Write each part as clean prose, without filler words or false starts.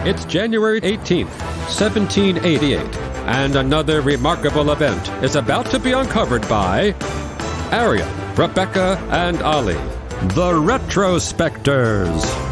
It's January 18th, 1788, and another remarkable event is about to be uncovered by Arion, Rebecca, and Olly, the Retrospectors.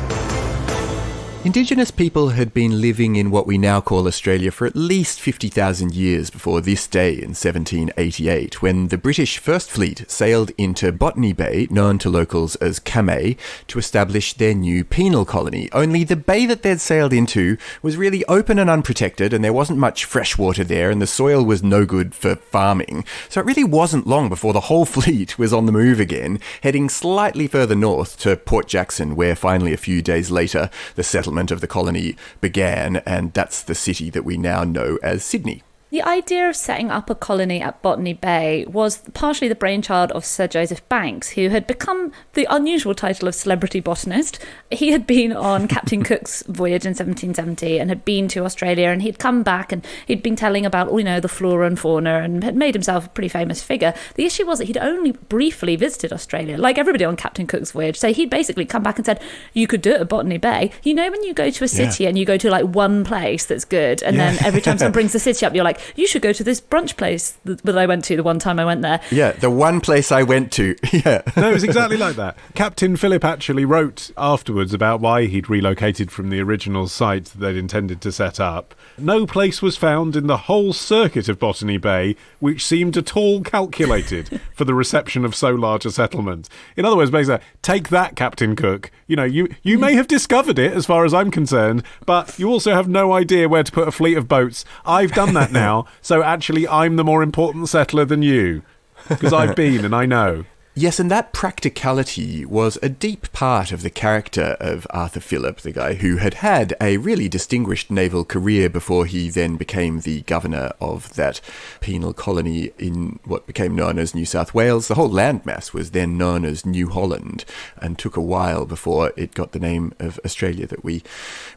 Indigenous people had been living in what we now call Australia for at least 50,000 years before this day in 1788, when the British First Fleet sailed into Botany Bay, known to locals as Kamay, to establish their new penal colony. Only the bay that they'd sailed into was really open and unprotected, and there wasn't much fresh water there, and the soil was no good for farming. So it really wasn't long before the whole fleet was on the move again, heading slightly further north to Port Jackson, where finally a few days later the settlement of the colony began, and that's the city that we now know as Sydney. The idea of setting up a colony at Botany Bay was partially the brainchild of Sir Joseph Banks, who had become the unusual title of celebrity botanist. He had been on Captain Cook's voyage in 1770 and had been to Australia, and he'd come back and he'd been telling about, the flora and fauna, and had made himself a pretty famous figure. The issue was that he'd only briefly visited Australia, like everybody on Captain Cook's voyage. So he'd basically come back and said, you could do it at Botany Bay. When you go to a city and you go to one place that's good, and then every time someone brings the city up, you're like, you should go to this brunch place that I went to the one time I went there. Yeah, the one place I went to. Yeah. No, it was exactly like that. Captain Phillip actually wrote afterwards about why he'd relocated from the original site that they'd intended to set up. No place was found in the whole circuit of Botany Bay which seemed at all calculated for the reception of so large a settlement. In other words, basically, take that, Captain Cook. You may have discovered it as far as I'm concerned, but you also have no idea where to put a fleet of boats. I've done that now. So actually, I'm the more important settler than you, because I've been and I know. Yes, and that practicality was a deep part of the character of Arthur Phillip, the guy who had had a really distinguished naval career before he then became the governor of that penal colony in what became known as New South Wales. The whole landmass was then known as New Holland and took a while before it got the name of Australia that we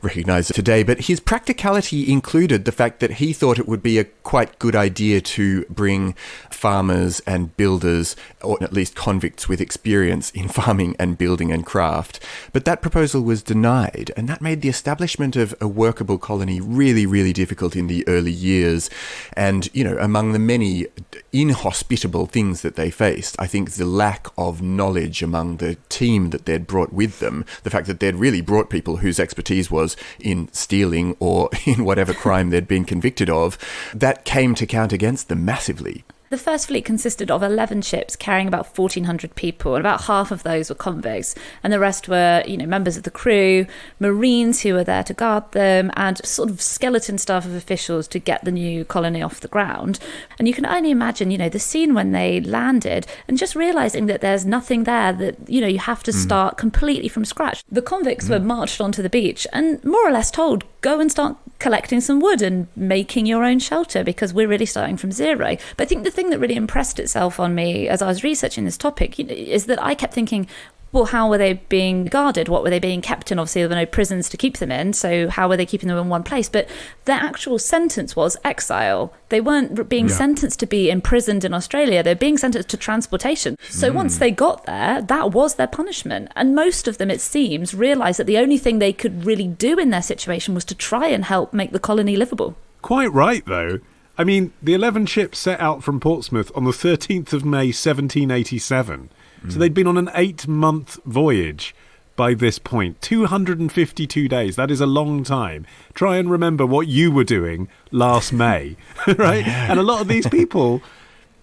recognise today. But his practicality included the fact that he thought it would be a quite good idea to bring farmers and builders, or at least convicts with experience in farming and building and craft. But that proposal was denied, and that made the establishment of a workable colony really, really difficult in the early years. And, among the many inhospitable things that they faced, I think the lack of knowledge among the team that they'd brought with them, the fact that they'd really brought people whose expertise was in stealing or in whatever crime they'd been convicted of, that came to count against them massively. The First Fleet consisted of 11 ships carrying about 1,400 people, and about half of those were convicts, and the rest were, members of the crew, marines who were there to guard them, and sort of skeleton staff of officials to get the new colony off the ground. And you can only imagine, the scene when they landed, and just realising that there's nothing there, that, you have to start completely from scratch. The convicts were marched onto the beach and more or less told, go and start collecting some wood and making your own shelter, because we're really starting from zero. But I think the thing that really impressed itself on me as I was researching this topic is that I kept thinking, well, how were they being guarded? What were they being kept in? Obviously, there were no prisons to keep them in, so how were they keeping them in one place? But their actual sentence was exile. They weren't being sentenced to be imprisoned in Australia. They're being sentenced to transportation. So once they got there, that was their punishment. And most of them, it seems, realised that the only thing they could really do in their situation was to try and help make the colony livable. Quite right, though. I mean, the 11 ships set out from Portsmouth on the 13th of May, 1787. So they'd been on an 8-month voyage by this point. 252 days. That is a long time. Try and remember what you were doing last May, right? And a lot of these people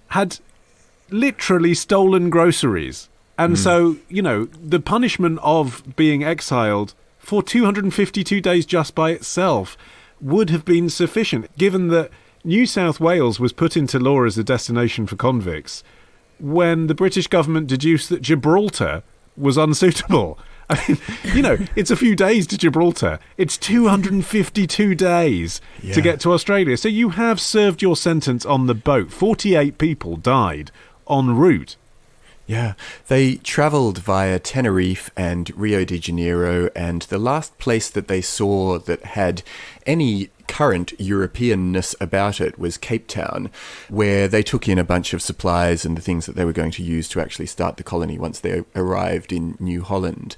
had literally stolen groceries. And so, the punishment of being exiled for 252 days just by itself would have been sufficient, given that New South Wales was put into law as a destination for convicts when the British government deduced that Gibraltar was unsuitable. I mean, it's a few days to Gibraltar. It's 252 days to get to Australia. So you have served your sentence on the boat. 48 people died en route. Yeah, they travelled via Tenerife and Rio de Janeiro, and the last place that they saw that had any current Europeanness about it was Cape Town, where they took in a bunch of supplies and the things that they were going to use to actually start the colony once they arrived in New Holland.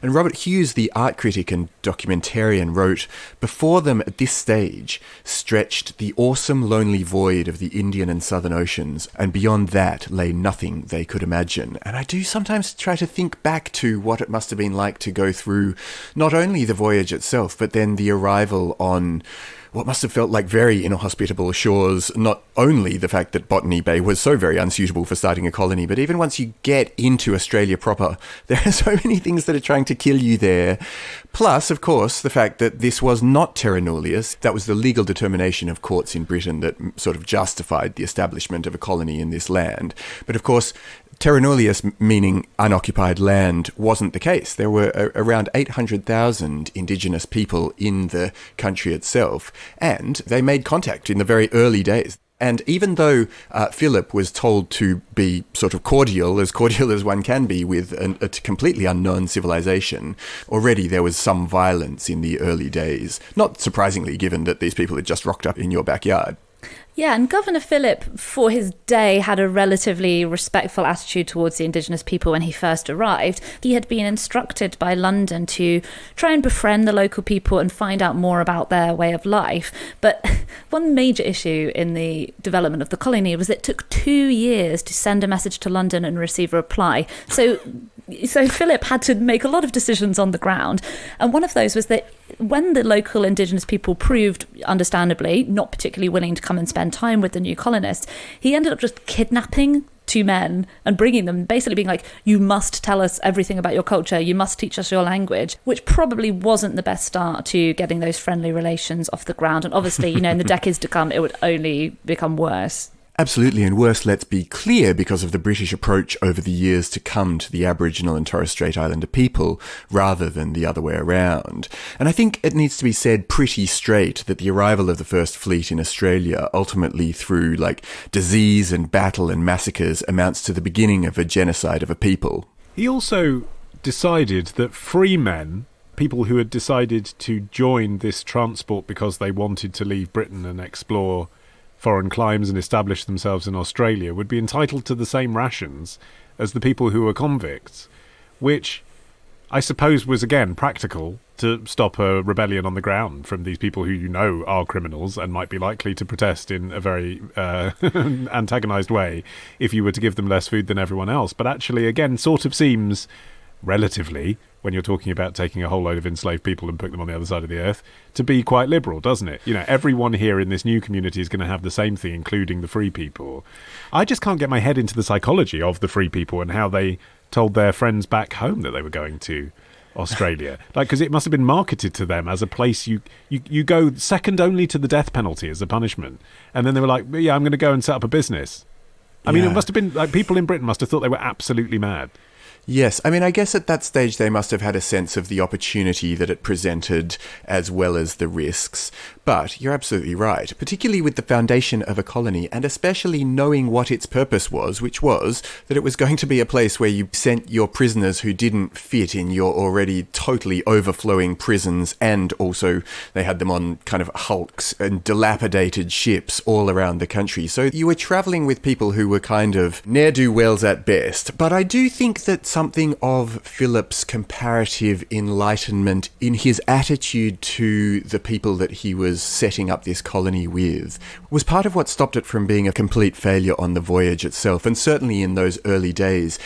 And Robert Hughes, the art critic and documentarian, wrote, "Before them at this stage stretched the awesome lonely void of the Indian and Southern Oceans, and beyond that lay nothing they could imagine." And I do sometimes try to think back to what it must have been like to go through not only the voyage itself, but then the arrival on what must have felt like very inhospitable shores. Not only the fact that Botany Bay was so very unsuitable for starting a colony, but even once you get into Australia proper, there are so many things that are trying to kill you there. Plus, of course, the fact that this was not terra nullius. That was the legal determination of courts in Britain that sort of justified the establishment of a colony in this land. But of course, terra nullius, meaning unoccupied land, wasn't the case. There were around 800,000 indigenous people in the country itself, and they made contact in the very early days. And even though Philip was told to be sort of cordial as one can be with a completely unknown civilization, already there was some violence in the early days. Not surprisingly, given that these people had just rocked up in your backyard. Yeah, and Governor Phillip, for his day, had a relatively respectful attitude towards the indigenous people when he first arrived. He had been instructed by London to try and befriend the local people and find out more about their way of life. But one major issue in the development of the colony was it took 2 years to send a message to London and receive a reply. So Philip had to make a lot of decisions on the ground. And one of those was that when the local indigenous people proved, understandably, not particularly willing to come and spend time with the new colonists, he ended up just kidnapping 2 men and bringing them, basically being like, you must tell us everything about your culture, you must teach us your language, which probably wasn't the best start to getting those friendly relations off the ground. And obviously, in the decades to come, it would only become worse. Absolutely, and worse, let's be clear, because of the British approach over the years to come to the Aboriginal and Torres Strait Islander people, rather than the other way around. And I think it needs to be said pretty straight that the arrival of the First Fleet in Australia, ultimately through, disease and battle and massacres, amounts to the beginning of a genocide of a people. He also decided that free men, people who had decided to join this transport because they wanted to leave Britain and explore foreign climes and establish themselves in Australia, would be entitled to the same rations as the people who were convicts, which I suppose was, again, practical to stop a rebellion on the ground from these people who are criminals and might be likely to protest in a very antagonised way if you were to give them less food than everyone else. But actually, again, sort of seems relatively, when you're talking about taking a whole load of enslaved people and putting them on the other side of the earth, to be quite liberal, doesn't it? Everyone here in this new community is going to have the same thing, including the free people. I just can't get my head into the psychology of the free people and how they told their friends back home that they were going to Australia. Because it must have been marketed to them as a place you go second only to the death penalty as a punishment. And then they were like, yeah, I'm going to go and set up a business. I mean, it must have been, people in Britain must have thought they were absolutely mad. Yes, I mean, I guess at that stage they must have had a sense of the opportunity that it presented as well as the risks. But you're absolutely right, particularly with the foundation of a colony and especially knowing what its purpose was, which was that it was going to be a place where you sent your prisoners who didn't fit in your already totally overflowing prisons, and also they had them on kind of hulks and dilapidated ships all around the country. So you were travelling with people who were kind of ne'er-do-wells at best. But I do think that something of Philip's comparative enlightenment in his attitude to the people that he was setting up this colony with was part of what stopped it from being a complete failure on the voyage itself. And certainly in those early days,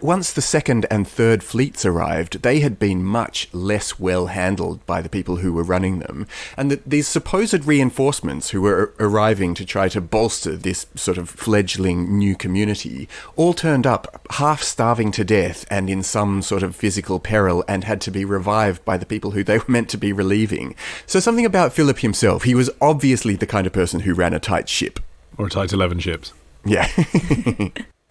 once the second and third fleets arrived, they had been much less well handled by the people who were running them. And these supposed reinforcements who were arriving to try to bolster this sort of fledgling new community all turned up half starving to death and in some sort of physical peril, and had to be revived by the people who they were meant to be relieving. So something about Philip himself, he was obviously the kind of person who ran a tight ship. Or a tight 11 ships. Yeah.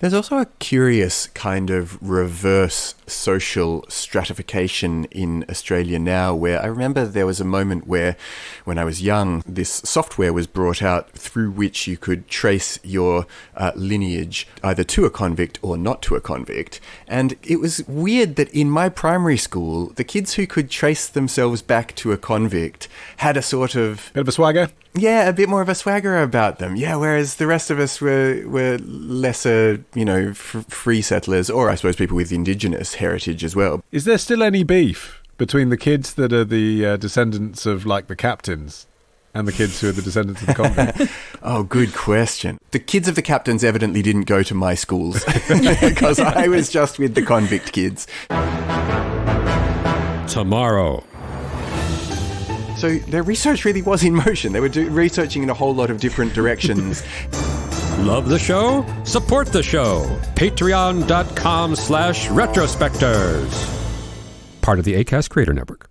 There's also a curious kind of reverse social stratification in Australia now, where I remember there was a moment where, when I was young, this software was brought out through which you could trace your lineage either to a convict or not to a convict. And it was weird that in my primary school, the kids who could trace themselves back to a convict had a sort of... Bit of a swagger? Yeah, a bit more of a swagger about them. Yeah, whereas the rest of us were lesser, free settlers, or I suppose people with indigenous heritage as well. Is there still any beef between the kids that are the descendants of, the captains and the kids who are the descendants of the convict? Oh, good question. The kids of the captains evidently didn't go to my schools because I was just with the convict kids. Tomorrow. So their research really was in motion. They were researching in a whole lot of different directions. Love the show? Support the show. Patreon.com/retrospectors. Part of the Acast Creator Network.